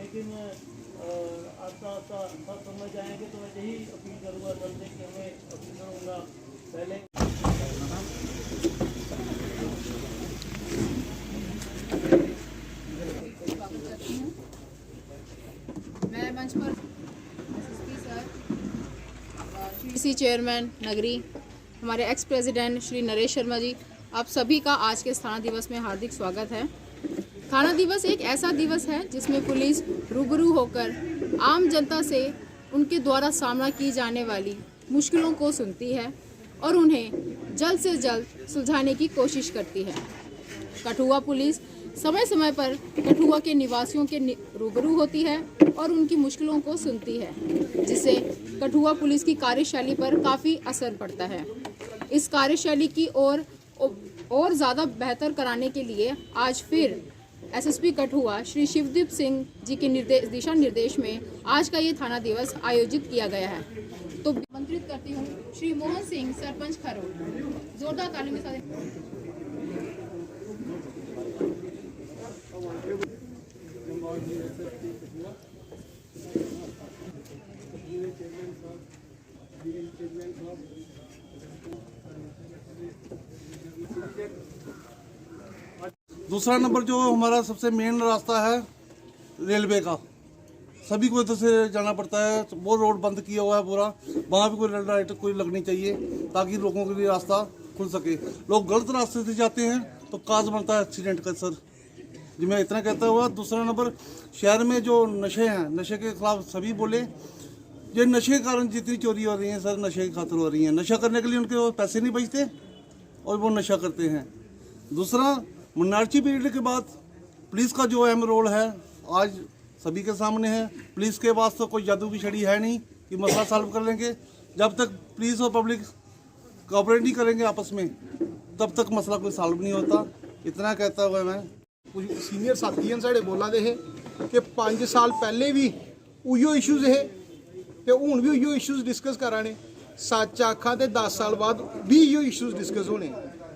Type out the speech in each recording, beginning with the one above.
लेकिन आस्ता आस्ता सब समझ जाएंगे। तो मैं यही अपील करूँगा दल से कि हमें अपील करूँगा पहले मैं मंच पर एसएसपी सर, श्री चेयरमैन नगरी, हमारे एक्स प्रेसिडेंट श्री नरेश शर्मा जी, आप सभी का आज के थाना दिवस में हार्दिक स्वागत है। थाना दिवस एक ऐसा दिवस है जिसमें पुलिस रूबरू होकर आम जनता से उनके द्वारा सामना की जाने वाली मुश्किलों को सुनती है और उन्हें जल्द से जल्द सुलझाने की कोशिश करती है। कठुआ पुलिस समय समय पर कठुआ के निवासियों के रूबरू होती है और उनकी मुश्किलों को सुनती है, जिससे कठुआ पुलिस की कार्यशैली पर काफ़ी असर पड़ता है। इस कार्यशैली की और ज़्यादा बेहतर कराने के लिए आज फिर एसएसपी कठुआ श्री शिवदीप सिंह जी के दिशा निर्देश में आज का ये थाना दिवस आयोजित किया गया है। तो आमंत्रित करती हूँ श्री मोहन सिंह, सरपंच खरोड़, जोरदार ताली के साथ। दूसरा नंबर जो हमारा सबसे मेन रास्ता है रेलवे का, सभी को इधर से जाना पड़ता है। वो रोड बंद किया हुआ है पूरा, वहाँ भी कोई रेड लाइट कोई लगनी चाहिए ताकि लोगों के लिए रास्ता खुल सके। लोग गलत रास्ते से जाते हैं तो काज बनता है एक्सीडेंट का। सर जी मैं इतना कहता हुआ, दूसरा नंबर शहर में जो नशे हैं, नशे के खिलाफ सभी बोले। ये नशे के कारण जितनी चोरी हो रही है सर, नशे की खातिर हो रही है। नशा करने के लिए उनके पैसे नहीं बचते और वो नशा करते हैं। दूसरा, माइनॉरिटी पीरियड के बाद पुलिस का जो अहम रोल है आज सभी के सामने है। पुलिस के पास तो कोई जादू की छड़ी है नहीं कि मसला सॉल्व कर लेंगे। जब तक पुलिस और पब्लिक कोऑपरेट नहीं करेंगे आपस में, तब तक मसला कोई सॉल्व नहीं होता। इतना कहता हुआ मैं सीनियर साथी हैं साढ़े बोला दे कि 5 साल पहले भी उयो इशूज़ है तो हूँ भी उयो इशूज़ डिस्कस करा ने। सच आखा तो 10 साल बाद भी इयो इशूज़ डिस्कस होने।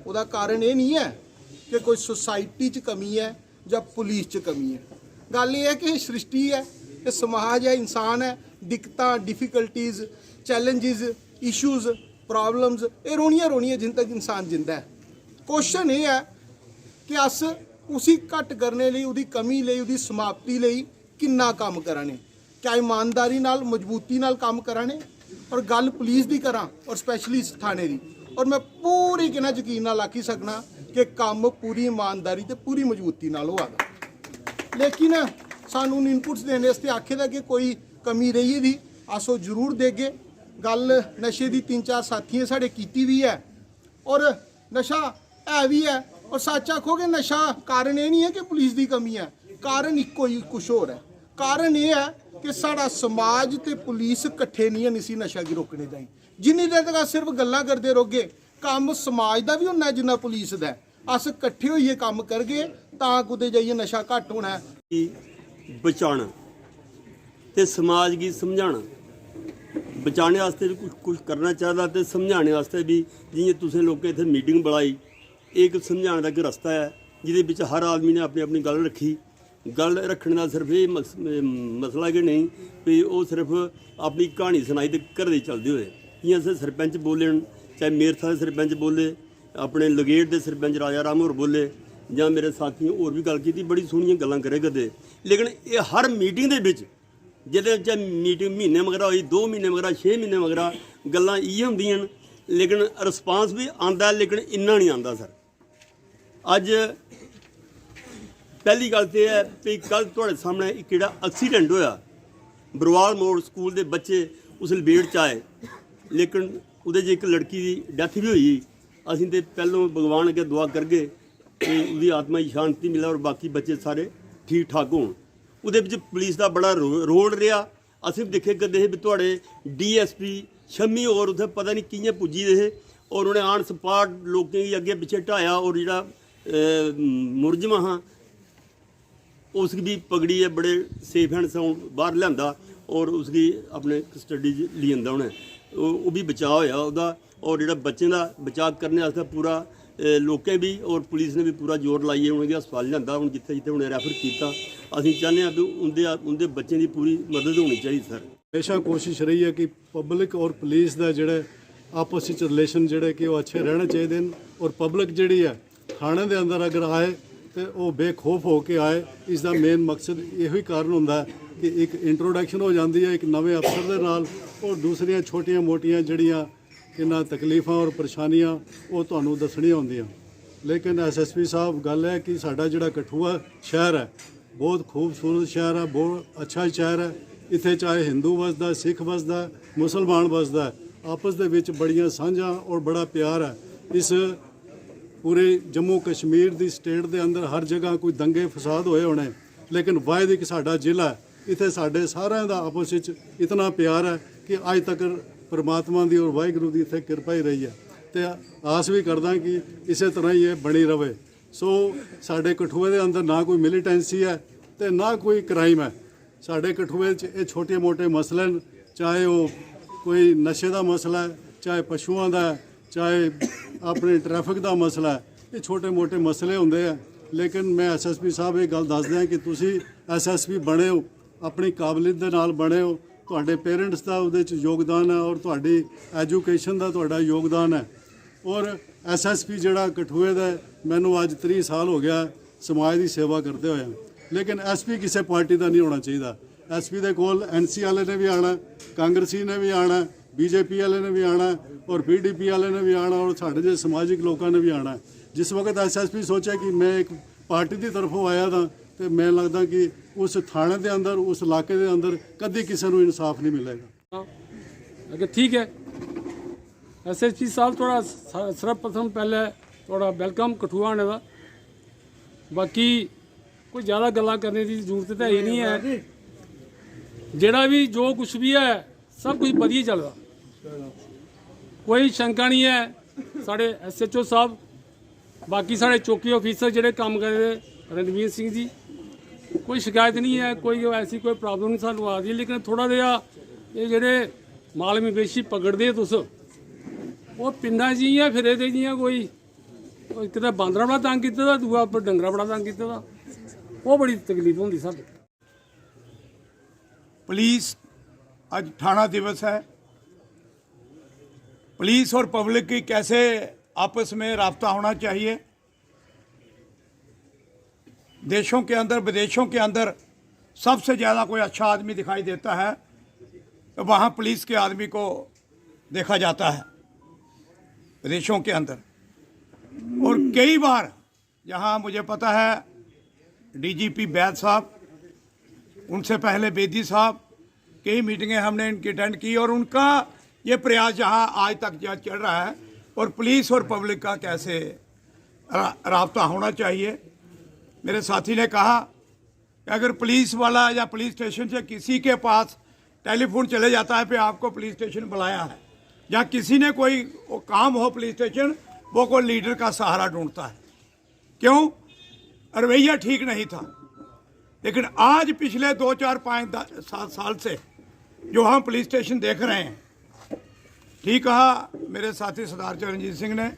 उसका कारण ये नहीं है कि कोई सोसाइटी च कमी है या पुलिस च कमी है। गल ये है कि सृष्टि है, कि समाज है, इंसान है, दिक्कत डिफिकल्टीज चैलेंजेस इशूज़ प्रॉब्लम्स ये रोनियां जिन तक इंसान जिंदा है। क्वेश्चन ये है कि अस उसी घट करने लिए, उदी कमी लिए, उदी समाप्ति लिए किन्ना काम कराने, क्या ईमानदारी नाल मजबूती नाल काम कराने। और गल पुलिस की करा और स्पैशली इस थाने की, और मैं पूरी किना यकीन नाल आखी सकना कि काम पूरी ईमानदारी ते पूरी मजबूती नाल होगा। लेकिन सानू इनपुट्स देने वास्ते आखे दा कि कोई कमी रही थी, अस वो जरूर देगे। गल नशे की 3-4 साथियों साढ़े कीती भी है और नशा है भी है। और सच आखो कि नशा कारण ये नहीं है कि पुलिस की कमी है, कारण इको ही कुछ होर है। कारण ये है कि साड़ा समाज ते पुलिस कट्ठे नहीं है इसी नशा की रोकने ताईं। जिन्नी देर तक सिर्फ गल्लां करते रहोगे, काम समाज का भी होना जिन्ना पुलिस का। अस कट्ठे होइए काम करगे तां कुते जाइए नशा घट होना है। बचाना ते समाज की समझाना, बचाने वास्ते भी कुछ करना चाहिए तो समझाने वास्ते भी जियां तुसें लोकें इत्थे मीटिंग बुलाई, एक समझाने का एक रस्ता है जिहदे विच हर आदमी ने अपनी अपनी गल रखी। गल रखने का सिर्फ ये मसला कि नहीं भी वो सिर्फ अपनी कहानी सुनाई तो घर दे चलते हुए। जियां असें सरपंच बोले, चाहे मेरथा दे सरपंच बोले, अपने लगेट के सरपंच राजा राम होर बोले, ਜਾਂ मेरे साथियों होर भी गल की, बड़ी सोहनियां गल्लां करे करदे। लेकिन ये हर मीटिंग दे विच जिहदे मीटिंग महीने मगरा होई, 2 महीने मगरा, 6 महीने मगरा गल्लां इयै हुंदियां न, लेकिन रिस्पांस भी आंदा लेकिन इन्ना नहीं आंदा। सर अज पहली गल तो है भी कल तुहाडे सामने एक जिहड़ा एक्सीडेंट होया बरवाल मोड़, स्कूल के बच्चे उस लपेट च आए, लेकिन उहदे च एक लड़की की डैथ भी हुई। असीं ते पहलों भगवान अगे दुआ करगे कि उसकी आत्मा की शांति मिले और बाकी बच्चे सारे ठीक ठाक होण। उहदे विच पुलिस का बड़ा रोल रहा। असीं देखे करदे हे भी तुहाडे DSP शम्मी और उत्थे पता नहीं कि'यां पुज्जी दे हे और उन्हें आन सपाट लोकें गी अगे पिछे ढाया और जिहड़ा मुलजम हाँ उसकी भी पगड़ी है, बड़े सेफ हैंड साउंड बाहर लियांदा और उसकी अपने कस्टडी लियांदा उन्हें, वो भी बचाव होया उहदा। और जिहड़ा बच्चें का बचाव करने वास्ते पूरा लोकें भी और पुलिस ने भी पूरा जोर लाइए उन्हें अस्पताल लियांदा, हुण जिथे जिथे उन्हें रैफर किया ਅਸੀਂ ਚਾਹੁੰਦੇ ਹਾਂ ਵੀ ਉਹਦੇ ਬੱਚੇ ਦੀ ਪੂਰੀ ਮਦਦ ਹੋਣੀ ਚਾਹੀਦੀ ਸਰ। ਹਮੇਸ਼ਾ ਕੋਸ਼ਿਸ਼ ਰਹੀ ਹੈ ਕਿ ਪਬਲਿਕ ਔਰ ਪੁਲਿਸ ਦਾ ਜਿਹੜਾ ਆਪਸ ਵਿੱਚ ਰਿਲੇਸ਼ਨ ਜਿਹੜੇ ਕਿ ਉਹ ਅੱਛੇ ਰਹਿਣੇ ਚਾਹੀਦੇ ਨੇ, ਔਰ ਪਬਲਿਕ ਜਿਹੜੀ ਹੈ ਥਾਣੇ ਦੇ ਅੰਦਰ ਅਗਰ ਆਏ ਤੇ ਉਹ ਬੇਖੌਫ ਹੋ ਕੇ ਆਏ। ਇਸ ਦਾ ਮੇਨ ਮਕਸਦ ਇਹੋ ਹੀ ਕਾਰਨ ਹੁੰਦਾ ਹੈ ਕਿ ਇੱਕ ਇੰਟਰੋਡਕਸ਼ਨ ਹੋ ਜਾਂਦੀ ਹੈ ਇੱਕ ਨਵੇਂ ਅਫਸਰ ਦੇ ਨਾਲ, ਔਰ ਦੂਸਰੀਆਂ ਛੋਟੀਆਂ ਮੋਟੀਆਂ ਜਿਹੜੀਆਂ ਇਹਨਾਂ ਤਕਲੀਫਾਂ ਔਰ ਪਰੇਸ਼ਾਨੀਆਂ ਉਹ ਤੁਹਾਨੂੰ ਦੱਸਣੀਆਂ ਹੁੰਦੀਆਂ। ਲੇਕਿਨ ਐਸਐਸਪੀ ਸਾਹਿਬ ਗੱਲ ਹੈ ਕਿ ਸਾਡਾ ਜਿਹੜਾ ਕਠੂਆ ਸ਼ਹਿਰ ਹੈ ਬਹੁਤ ਖੂਬਸੂਰਤ ਸ਼ਹਿਰ ਹੈ, ਬਹੁਤ ਅੱਛਾ ਸ਼ਹਿਰ ਹੈ। ਇੱਥੇ ਚਾਹੇ ਹਿੰਦੂ ਵਸਦਾ, ਸਿੱਖ ਵਸਦਾ, ਮੁਸਲਮਾਨ ਵਸਦਾ, ਆਪਸ ਦੇ ਵਿੱਚ ਬੜੀਆਂ ਸਾਂਝਾਂ ਔਰ ਬੜਾ ਪਿਆਰ ਹੈ। ਇਸ ਪੂਰੇ ਜੰਮੂ ਕਸ਼ਮੀਰ ਦੀ ਸਟੇਟ ਦੇ ਅੰਦਰ ਹਰ ਜਗ੍ਹਾ ਕੋਈ ਦੰਗੇ ਫਸਾਦ ਹੋਏ ਹੋਣੇ, ਲੇਕਿਨ ਵਾਹਿਦ ਇੱਕ ਸਾਡਾ ਜ਼ਿਲ੍ਹਾ ਹੈ, ਇੱਥੇ ਸਾਡੇ ਸਾਰਿਆਂ ਦਾ ਆਪਸ ਵਿੱਚ ਇਤਨਾ ਪਿਆਰ ਹੈ ਕਿ ਅੱਜ ਤੱਕ ਪਰਮਾਤਮਾ ਦੀ ਔਰ ਵਾਹਿਗੁਰੂ ਦੀ ਇੱਥੇ ਕਿਰਪਾ ਹੀ ਰਹੀ ਹੈ, ਤੇ ਆਸ ਵੀ ਕਰਦਾ ਕਿ ਇਸੇ ਤਰ੍ਹਾਂ ਹੀ ਇਹ ਬਣੀ ਰਵੇ। ਸੋ ਸਾਡੇ ਕਠੂਏ ਦੇ ਅੰਦਰ ਨਾ ਕੋਈ ਮਿਲੀਟੈਂਸੀ ਹੈ ਤੇ ਨਾ ਕੋਈ ਕ੍ਰਾਈਮ ਹੈ। ਸਾਡੇ ਕਠੂਏ 'ਚ ਇਹ ਛੋਟੇ ਮੋਟੇ ਮਸਲੇ ਨੇ, ਚਾਹੇ ਉਹ ਕੋਈ ਨਸ਼ੇ ਦਾ ਮਸਲਾ ਹੈ, ਚਾਹੇ ਪਸ਼ੂਆਂ ਦਾ, ਚਾਹੇ ਆਪਣੇ ਟ੍ਰੈਫਿਕ ਦਾ ਮਸਲਾ ਹੈ, ਇਹ ਛੋਟੇ ਮੋਟੇ ਮਸਲੇ ਹੁੰਦੇ ਆ। ਲੇਕਿਨ ਮੈਂ ਐਸਐਸਪੀ ਸਾਹਿਬ ਇਹ ਗੱਲ ਦੱਸ ਦਿਆਂ ਕਿ ਤੁਸੀਂ ਐਸਐਸਪੀ ਬਣੇ ਹੋ, ਆਪਣੀ ਕਾਬਲੀਅਤ ਦੇ ਨਾਲ ਬਣੇ ਹੋ, ਤੁਹਾਡੇ ਪੇਰੈਂਟਸ ਦਾ ਉਹਦੇ 'ਚ ਯੋਗਦਾਨ ਹੈ ਔਰ ਤੁਹਾਡੀ ਐਜੂਕੇਸ਼ਨ ਦਾ ਤੁਹਾਡਾ ਯੋਗਦਾਨ ਹੈ। ਔਰ ਐਸਐਸਪੀ ਜਿਹੜਾ ਕਠੂਏ ਦਾ, ਮੈਨੂੰ ਅੱਜ 30 ਸਾਲ ਹੋ ਗਿਆ ਸਮਾਜ ਦੀ ਸੇਵਾ ਕਰਦੇ ਹੋਏ, ਲੇਕਿਨ ਐਸਪੀ ਕਿਸੇ ਪਾਰਟੀ ਦਾ ਨਹੀਂ ਹੋਣਾ ਚਾਹੀਦਾ। ਐਸਪੀ ਦੇ ਕੋਲ ਐਨਸੀ ਵਾਲੇ ਨੇ ਵੀ ਆਉਣਾ, ਕਾਂਗਰਸੀ ਨੇ ਵੀ ਆਉਣਾ, ਬੀਜੇਪੀ ਵਾਲੇ ਨੇ ਵੀ ਆਉਣਾ ਔਰ ਪੀਡੀਪੀ ਵਾਲੇ ਨੇ ਵੀ ਆਉਣਾ ਔਰ ਸਾਡੇ ਜਿਹੇ ਸਮਾਜਿਕ ਲੋਕਾਂ ਨੇ ਵੀ ਆਉਣਾ। ਜਿਸ ਵਕਤ ਐਸਐਸਪੀ ਸੋਚਿਆ ਕਿ ਮੈਂ ਇੱਕ ਪਾਰਟੀ ਦੀ ਤਰਫੋਂ ਆਇਆ ਤਾਂ ਤੇ ਮੈਨੂੰ ਲੱਗਦਾ ਕਿ ਉਸ ਥਾਣੇ ਦੇ ਅੰਦਰ, ਉਸ ਇਲਾਕੇ ਦੇ ਅੰਦਰ ਕਦੀ ਕਿਸੇ ਨੂੰ ਇਨਸਾਫ ਨਹੀਂ ਮਿਲੇਗਾ। अगर ठीक है एसएसपी साहब थोड़ा सर्वप्रथम पहले थोड़ा वेलकम कठुआ आने का। बाकी कोई ज़्यादा गल्लां करने की जरूरत तो है नहीं है, जेड़ा भी जो कुछ भी है सब कुछ वधिया चलदा, कोई शंका नहीं है। साढ़े SHO साहब, बाकी साढ़े चौकी ऑफिसर जेड़े काम करदे रणवीर सिंह जी, कोई शिकायत नहीं है, कोई ऐसी कोई प्रॉब्लम नहीं सानू आ रही। लेकिन थोड़ा जिहा ये जेड़े माल मवेशी पकड़ते तुस वो पिंडा जियां फिरे दे जियां कोई किते बांदरा बड़ा तंग कीते दा, दूआ उप्पर डंगरा बड़ा तंग कीते दा, वो बड़ी तकलीफ होंदी सानू। पुलिस आज थाना दिवस है। पुलिस और पब्लिक की कैसे आपस में राब्ता होना चाहिए। देशों के अंदर, विदेशों के अंदर सबसे ज़्यादा कोई अच्छा आदमी दिखाई देता है तो वहाँ पुलिस के आदमी को देखा जाता है विदेशों के अंदर। और कई बार जहाँ मुझे पता है डीजीपी बैद साहब, उनसे पहले बेदी साहब, कई मीटिंगें हमने इनकी अटेंड की और उनका ये प्रयास जहाँ आज तक चल रहा है और पुलिस और पब्लिक का कैसे राब्ता होना चाहिए। मेरे साथी ने कहा कि अगर पुलिस वाला या पुलिस स्टेशन से किसी के पास टेलीफोन चले जाता है कि आपको पुलिस स्टेशन बुलाया है, या किसी ने कोई काम हो पुलिस स्टेशन, वो कोई लीडर का सहारा ढूंढता है। क्यों? रवैया ठीक नहीं था। लेकिन आज पिछले 2, 4, 5, 7 साल से जो हम पुलिस स्टेशन देख रहे हैं, ठीक कहा मेरे साथी सरदार चरणजीत सिंह ने,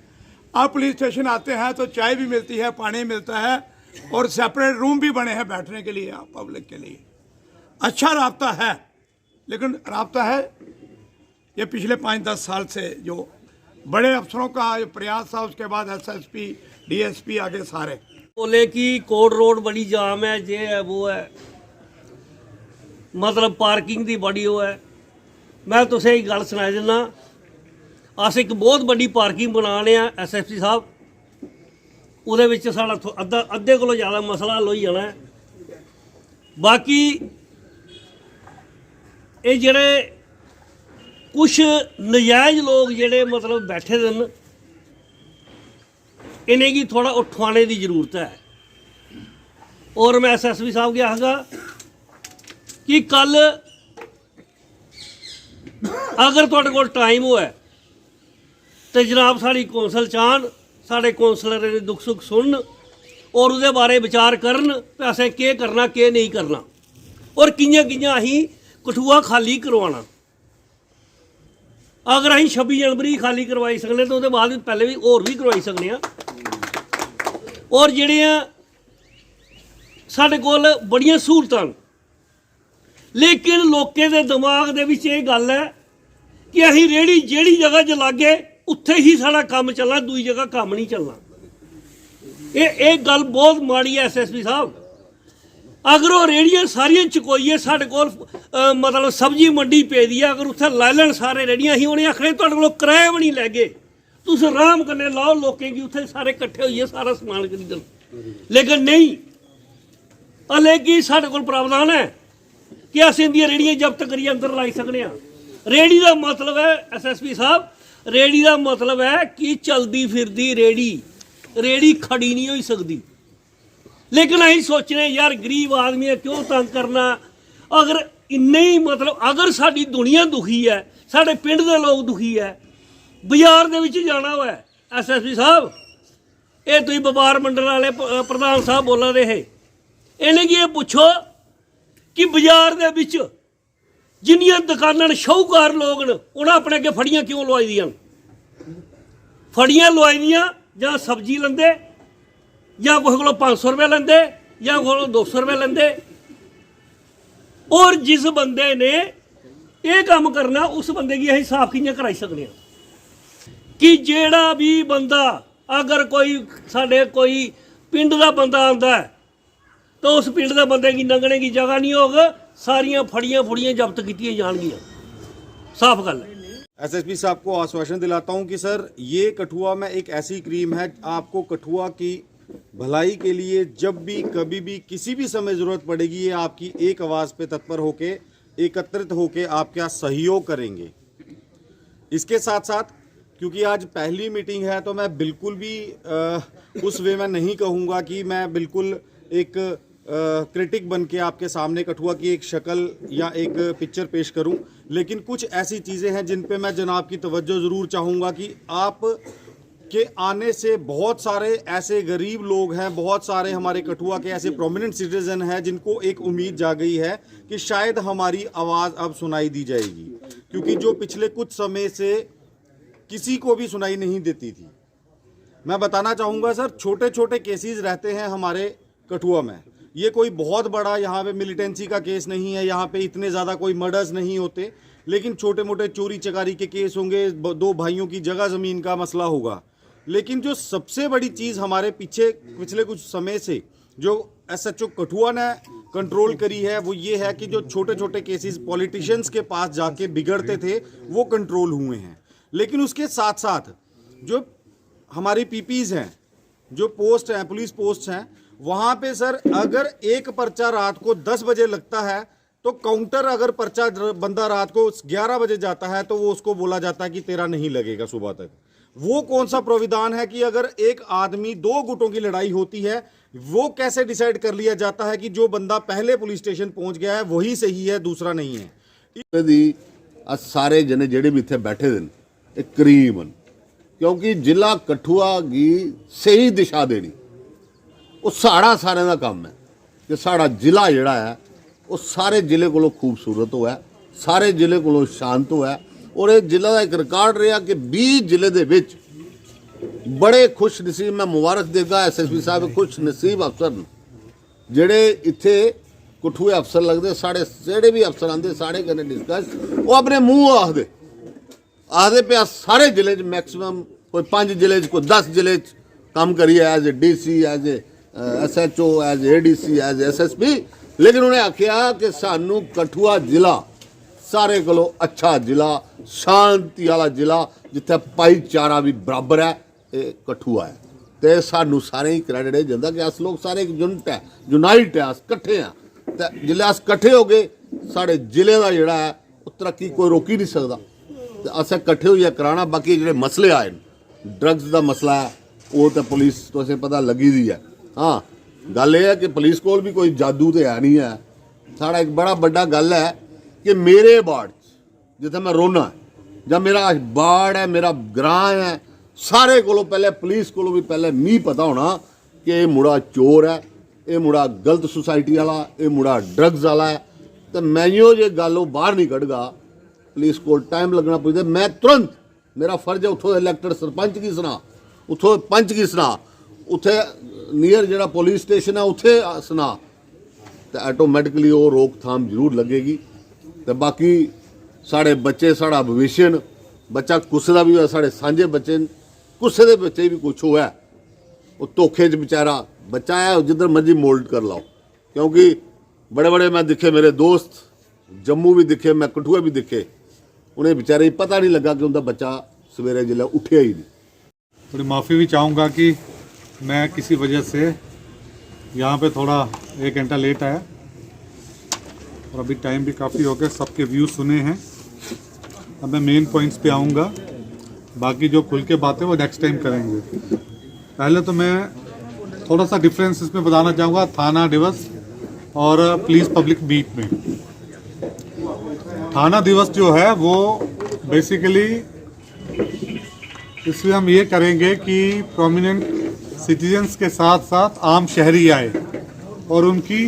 आप पुलिस स्टेशन आते हैं तो चाय भी मिलती है, पानी मिलता है और सेपरेट रूम भी बने हैं बैठने के लिए पब्लिक के लिए। अच्छा राब्ता है, लेकिन राब्ता है ये पिछले 5-10 साल से जो बड़े अफसरों का प्रयास था, उसके बाद SSP, DSP आगे सारे बोले कि कोट रोड बड़ी जाम है, ये है वो है, मतलब पार्किंग की बड़ी वो है। मैं तुसें एक गल सुनाई दिना, अस एक बहुत बड़ी पार्किंग बना रहे हैं SSP साहब, उहदे विच साडा अद्धे कोलों ज़्यादा मसला हल हो जाना है। बाकी ये जेड़े कुछ नजायज़ लोग जेड़े मतलब बैठे दे न, इन्हें की थोड़ा उठवाने की जरूरत है। और मैं SSP साहब के आखगा कि कल अगर तुहाडे कोल टाइम होए तो जनाब साड़ी कौंसल चाहन, साढ़े कौंसलर दे दुख सुख सुन और उसदे बारे विचार करन कि असें केह् करना केह् नहीं करना और कि'यां कि'यां असीं कठुआ खाली करवाना। अगर असीं 26 जनवरी खाली करवाई सकने तो उसदे बाद पहले भी होर भी करवाई सकने। और जेह्ड़ियां ਸਾਡੇ ਕੋਲ ਬੜੀਆਂ ਸਹੂਲਤਾਂ, ਲੇਕਿਨ ਲੋਕਾਂ ਦੇ ਦਿਮਾਗ ਦੇ ਵਿੱਚ ਇਹ ਗੱਲ ਹੈ ਕਿ ਅਸੀਂ ਰੇਹੜੀ ਜਿਹੜੀ ਜਗ੍ਹਾ 'ਚ ਲਾਗੇ ਉੱਥੇ ਹੀ ਸਾਡਾ ਕੰਮ ਚੱਲਣਾ, ਦੂਜੀ ਜਗ੍ਹਾ ਕੰਮ ਨਹੀਂ ਚੱਲਣਾ। ਇਹ ਗੱਲ ਬਹੁਤ ਮਾੜੀ ਹੈ ਐਸਐਸਪੀ ਸਾਹਿਬ। ਅਗਰ ਉਹ ਰੇਹੜੀਆਂ ਸਾਰੀਆਂ ਚੁਕੋਈਏ, ਸਾਡੇ ਕੋਲ ਮਤਲਬ ਸਬਜ਼ੀ ਮੰਡੀ ਪਈ ਦੀ ਹੈ, ਅਗਰ ਉੱਥੇ ਲੈ ਲੈਣ ਸਾਰੇ ਰੇਹੜੀਆਂ, ਹੀ ਉਹਨੇ ਆਖਣੇ ਤੁਹਾਡੇ ਕੋਲੋਂ ਕਿਰਾਇਆ ਵੀ ਨਹੀਂ ਲੈ ਗਏ, ਤੁਸੀਂ ਆਰਾਮ ਕਰਨੇ ਲਾਓ, ਲੋਕਾਂ ਕੀ ਉੱਥੇ ਸਾਰੇ ਇਕੱਠੇ ਹੋਈਏ ਸਾਰਾ ਸਮਾਨ ਖਰੀਦਣ। ਲੇਕਿਨ ਨਹੀਂ, ਹਲੇ ਕੀ ਸਾਡੇ ਕੋਲ ਪ੍ਰਾਵਧਾਨ ਹੈ ਕਿ ਅਸੀਂ ਇੰਦੀਆਂ ਰੇਹੜੀਆਂ ਜ਼ਬਤ ਕਰੀਏ, ਅੰਦਰ ਲਾਈ ਸਕਦੇ ਹਾਂ। ਰੇਹੜੀ ਦਾ ਮਤਲਬ ਹੈ ਐਸਐਸਪੀ ਸਾਹਿਬ, ਰੇਹੜੀ ਦਾ ਮਤਲਬ ਹੈ ਕਿ ਚਲਦੀ ਫਿਰਦੀ ਰੇਹੜੀ ਖੜੀ ਨਹੀਂ ਹੋ ਸਕਦੀ। ਲੇਕਿਨ ਅਸੀਂ ਸੋਚਨੇ ਯਾਰ ਗਰੀਬ ਆਦਮੀ ਹੈ, ਕਿਉਂ ਤੰਗ ਕਰਨਾ। ਅਗਰ ਇੰਨੇ ਹੀ ਮਤਲਬ ਅਗਰ ਸਾਡੀ ਦੁਨੀਆ ਦੁਖੀ ਹੈ, ਸਾਡੇ ਪਿੰਡ ਦੇ ਲੋਕ ਦੁਖੀ ਹੈ, ਬਾਜ਼ਾਰ ਦੇ ਵਿੱਚ ਜਾਣਾ ਹੋਇਆ ਐਸਐਸਪੀ ਸਾਹਿਬ, ਇਹ ਤੁਸੀਂ ਵਪਾਰ ਮੰਡਲ ਵਾਲੇ ਪ੍ਰਧਾਨ ਸਾਹਿਬ ਬੋਲ ਰਹੇ ਹੈ, ਇਹਨੇ ਕੀ ਇਹ ਪੁੱਛੋ ਕਿ ਬਾਜ਼ਾਰ ਦੇ ਵਿੱਚ ਜਿੰਨੀਆਂ ਦੁਕਾਨਾਂ ਸ਼ਾਹੂਕਾਰ ਲੋਕ ਨੇ ਉਹਨਾਂ ਆਪਣੇ ਅੱਗੇ ਫੜੀਆਂ ਕਿਉਂ ਲਵਾਈ ਦੀਆਂ? ਫੜੀਆਂ ਲਵਾਈ ਦੀਆਂ ਜਾਂ ਸਬਜ਼ੀ ਲੈਂਦੇ, ਜਾਂ ਕਿਸੇ ਕੋਲੋਂ 500 ਰੁਪਏ ਲੈਂਦੇ, ਜਾਂ ਕਿਸੇ ਕੋਲੋਂ 200 ਰੁਪਏ ਲੈਂਦੇ। ਔਰ ਜਿਸ ਬੰਦੇ ਨੇ ਇਹ ਕੰਮ ਕਰਨਾ ਉਸ ਬੰਦੇ ਦੀ ਅਸੀਂ ਸਾਫ਼ ਕਿਵੇਂ ਕਰਾਈ ਸਕਦੇ ਹਾਂ ਕਿ ਜਿਹੜਾ ਵੀ ਬੰਦਾ, ਅਗਰ ਕੋਈ ਸਾਡੇ ਕੋਈ ਪਿੰਡ ਦਾ ਬੰਦਾ ਆਉਂਦਾ ਹੈ ਤਾਂ ਉਸ ਪਿੰਡ ਦੇ ਬੰਦੇ की लंघने की जगह नहीं होगा, सारियां फड़ियां जब्त की जाएंगियां। साफ गल है। एसएसपी साहब को आश्वासन दिलाता हूं कि सर ये कठुआ में एक ऐसी क्रीम है, आपको कठुआ की भलाई के लिए जब भी कभी भी किसी भी समय ज़रूरत पड़ेगी, ये आपकी एक आवाज़ पे तत्पर होके एकत्रित होके आपका सहयोग करेंगे। इसके साथ साथ क्योंकि आज पहली मीटिंग है तो मैं बिल्कुल भी उस वे में नहीं कहूँगा कि मैं बिल्कुल एक क्रिटिक बन के आपके सामने कठुआ की एक शक्ल या एक पिक्चर पेश करूं, लेकिन कुछ ऐसी चीज़ें हैं जिन पे मैं जनाब की तवज्जो ज़रूर चाहूँगा कि आप के आने से बहुत सारे ऐसे गरीब लोग हैं, बहुत सारे हमारे कठुआ के ऐसे प्रोमिनेंट सिटीजन हैं जिनको एक उम्मीद जाग गई है कि शायद हमारी आवाज़ अब सुनाई दी जाएगी, क्योंकि जो पिछले कुछ समय से किसी को भी सुनाई नहीं देती थी। मैं बताना चाहूँगा सर, छोटे छोटे केसेस रहते हैं हमारे कठुआ में, ये कोई बहुत बड़ा यहाँ पे मिलिटेंसी का केस नहीं है, यहाँ पे इतने ज़्यादा कोई मर्डर्स नहीं होते, लेकिन छोटे मोटे चोरी चकारी के केस होंगे, दो भाइयों की जगह ज़मीन का मसला होगा। लेकिन जो सबसे बड़ी चीज़ हमारे पिछले कुछ समय से जो एसएचओ कठुआ ने कंट्रोल करी है वो ये है कि जो छोटे छोटे केसेस पॉलिटिशियंस के पास जाके बिगड़ते थे वो कंट्रोल हुए हैं। लेकिन उसके साथ साथ जो हमारी पीपीज़ हैं, जो पोस्ट हैं, पुलिस पोस्ट हैं, वहाँ पे सर अगर एक पर्चा रात को 10 बजे लगता है तो काउंटर अगर पर्चा बंदा रात को 11 बजे जाता है तो वो उसको बोला जाता है कि तेरा नहीं लगेगा सुबह तक। वो कौन सा प्रोविधान है कि अगर एक आदमी 2 गुटों की लड़ाई होती है वो कैसे डिसाइड कर लिया जाता है कि जो बंदा पहले पुलिस स्टेशन पहुंच गया है वही सही है, दूसरा नहीं है। सारे जने जेडे भी इतने बैठे दिन एक करीबन, क्योंकि जिला कठुआ की सही दिशा देनी वो साड़ा सारे का काम है कि साड़ा जिला जड़ा है वो सारे जिले को खूबसूरत हुआ है, सारे जिले को शांत हुआ है। और ये जिले का एक रिकॉर्ड रहा कि 20 जिले दे विच बड़े खुश नसीब, मैं मुबारक देगा एसएसपी साहब, खुश नसीब अफसर जेड़े इत्थे कठुए अफसर लगते, साढ़े जेड़े भी अफसर आते साढ़े कन्नै डिस्कस वो अपने मूँह आखदे पे सारे जिले मैक्सिमम कोई 5 जिले कोई 10 जिले काम करिए as a DC, as a SHO, as ADC, as SSP। लेकिन उन्हें आख्या कि सानू कठुआ जिला सारे को अच्छा जिला, शांति वाला जिला, जिथे भाईचारा भी बराबर है, ये कठुआ है। तो सानू सारे ही क्रैडिट है जाता कि अस लोग सारे एक यूनिट है, यूनाइट है, अस कट्ठे हैं। तो जिले अस कट्ठे हो गए साढ़े जिले का जोड़ा है वो तरक्की कोई रोक ही नहीं सकता। तो अस कट्ठे होइए कराना। बाकी जो मसले आए, ड्रग्स का मसला है वो तो पुलिस तो असें पता लगी दी है। हाँ, गल ये है कि पुलिस को भी कोई जादू तो है नहीं है। साढ़ा एक बड़ा बड़ा गल है कि मेरे वार्ड जिथे मैं रोना है जब मेरा वार्ड है, मेरा ग्रां है, सारे को पहले पुलिस को भी पहले नहीं पता होना कि ये मुड़ा चोर है, ये मुड़ा गलत सोसाइटी वाला, ये मुड़ा ड्रग्स वाला है। तो मैं जो गल बाहर नहीं कढ़गा, पुलिस को टाइम लगना पुछते, मैं तुरंत, मेरा फर्ज है उतों इलैक्टेड सरपंच की सुना, उतों पंच की सुना, उथे नियर जो पुलिस स्टेशन है उथे सुना, तो आटोमैटिकली वो रोकथाम जरूर लगेगी। तो बाकी साढ़े बच्चे साढ़ा भविष्य न, बच्चा कुसै दा भी होए साढ़े सांझे बच्चे न, कुसै दे बच्चे भी कुछ होए वो धोखे च बेचारा बच्चा है, जिधर मर्जी मोल्ड कर लाओ। क्योंकि बड़े बड़े मैं दिखे, मेरे दोस्त जम्मू भी दिखे, मैं कठुआ भी दिखे, उन्हें बेचारे पता नहीं लगा कि उनका बच्चा सवेरे जिले उठे ही नहीं। थोड़ी माफ़ी भी चाहूँगा कि मैं किसी वजह से यहाँ पे थोड़ा 1 घंटा लेट आया और अभी टाइम भी काफ़ी हो गया, सबके व्यू सुने हैं। अब मैं मेन पॉइंट्स पे आऊँगा, बाकी जो खुल के बातें वो नेक्स्ट टाइम करेंगे। पहले तो मैं थोड़ा सा डिफरेंस इसमें बताना चाहूँगा थाना दिवस और पुलिस पब्लिक बीट में। थाना दिवस जो है वो बेसिकली इसमें हम ये करेंगे कि प्रोमिनेंट सिटीजन्स के साथ साथ आम शहरी आए और उनकी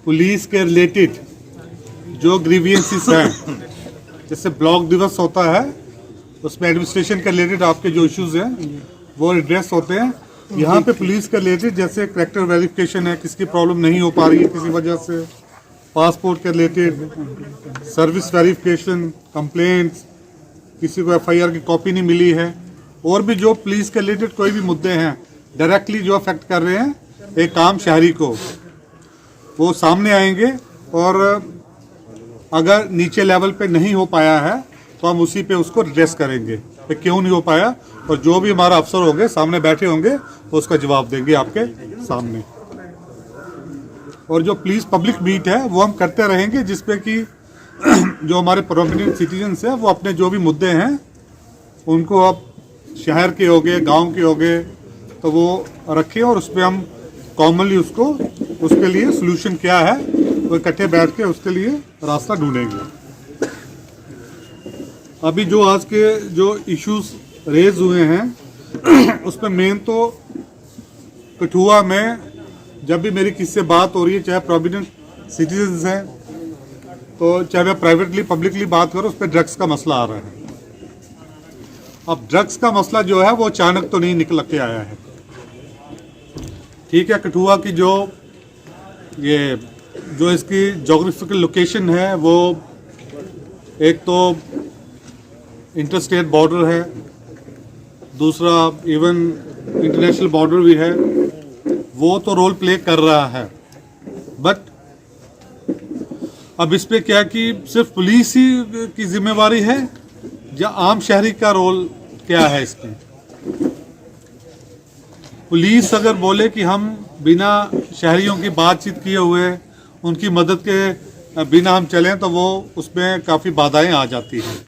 पुलिस के रिलेटेड जो ग्रीवियंसेस हैं, जैसे ब्लॉक दिवस होता है उसमें एडमिनिस्ट्रेशन के रिलेटेड आपके जो इश्यूज हैं वो एड्रेस होते हैं। यहाँ पे पुलिस के रिलेटेड जैसे कैरेक्टर वेरिफिकेशन है, किसकी प्रॉब्लम नहीं हो पा रही है किसी वजह से, पासपोर्ट के रिलेटेड, सर्विस वेरिफिकेशन, कंप्लेंट्स, किसी को एफआईआर की कॉपी नहीं मिली है, और भी जो पुलिस के रिलेटेड कोई भी मुद्दे हैं डायरेक्टली जो अफेक्ट कर रहे हैं एक आम शहरी को, वो सामने आएंगे। और अगर नीचे लेवल पे नहीं हो पाया है तो हम उसी पे उसको एड्रेस करेंगे कि क्यों नहीं हो पाया, और जो भी हमारा अफसर होंगे सामने बैठे होंगे वो उसका जवाब देंगे आपके सामने। और जो पुलिस पब्लिक मीट है वो हम करते रहेंगे, जिसपे कि जो हमारे प्रोमिनेंट सिटीजन्स हैं वो अपने जो भी मुद्दे हैं उनको अब शहर के हो गए, गाँव के हो गए, तो वो रखें और उस पर हम कॉमनली उसके लिए सोल्यूशन क्या है वो इकट्ठे बैठ के उसके लिए रास्ता ढूंढेंगे। अभी जो आज के जो इश्यूज रेज हुए हैं उसमें मेन तो कठुआ में जब भी मेरी किससे बात हो रही है, चाहे प्रोविडेंट सिटीजन्स हैं तो चाहे मैं प्राइवेटली पब्लिकली बात करूं, उस पर ड्रग्स का मसला आ रहा है। अब ड्रग्स का मसला जो है वो अचानक तो नहीं निकल के आया है, ठीक है। कठुआ की जो इसकी जोग्राफिकल लोकेशन है वो एक तो इंटरस्टेट बॉर्डर है, दूसरा इवन इंटरनेशनल बॉर्डर भी है, वो तो रोल प्ले कर रहा है। बट अब इस पे क्या कि सिर्फ पुलिस ही की जिम्मेवारी है या आम शहरी का रोल क्या है इसमें? पुलिस अगर बोले कि हम बिना शहरियों की बातचीत किए हुए उनकी मदद के बिना हम चलें तो वो उसमें काफ़ी बाधाएं आ जाती हैं।